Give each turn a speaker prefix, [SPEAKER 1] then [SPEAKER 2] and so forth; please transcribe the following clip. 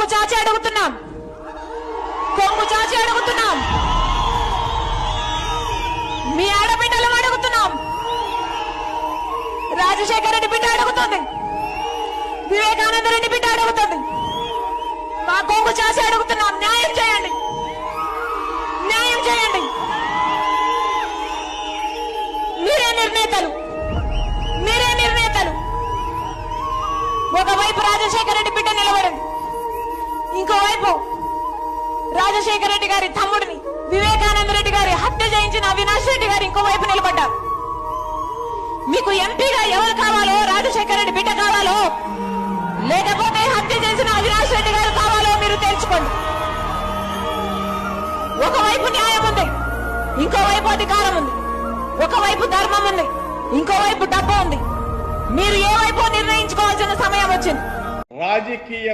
[SPEAKER 1] కొంగు చాచి అడుగుతున్నాం, కొంగు చాచి అడుగుతున్నాం, మీ ఆడబిడ్డలు అడుగుతున్నాం. రాజశేఖర రెడ్డి బిడ్డ అడుగుతుంది, వివేకానంద రెడ్డి బిడ్డ అడుగుతుంది. మా కొంగు చాచి అడుగుతున్నాం, న్యాయం చేయండి, న్యాయం చేయండి. మీరే నిర్ణేతలు, మీరే నిర్ణేతలు. ఒకవైపు రాజశేఖర రెడ్డి బిడ్డ నిలబడింది, ఇంకోవైపు రాజశేఖర రెడ్డి గారి తమ్ముడిని వివేకానంద రెడ్డి గారి హత్య చేయించిన అవినాష్ రెడ్డి గారు ఇంకోవైపు నిలబడ్డారు. మీకు ఎంపీగా ఎవరు కావాలో, రాజశేఖర రెడ్డి బిడ్డ కావాలో, లేకపోతే హత్య చేసిన అవినాష్ రెడ్డి గారు కావాలో మీరు తెలుసుకోండి. ఒకవైపు న్యాయం ఉంది, ఇంకోవైపు అధికారం ఉంది. ఒకవైపు ధర్మం ఉంది, ఇంకోవైపు డబ్బు ఉంది. మీరు ఏ వైపు నిర్ణయించుకోవాల్సిన సమయం వచ్చింది.
[SPEAKER 2] రాజకీయ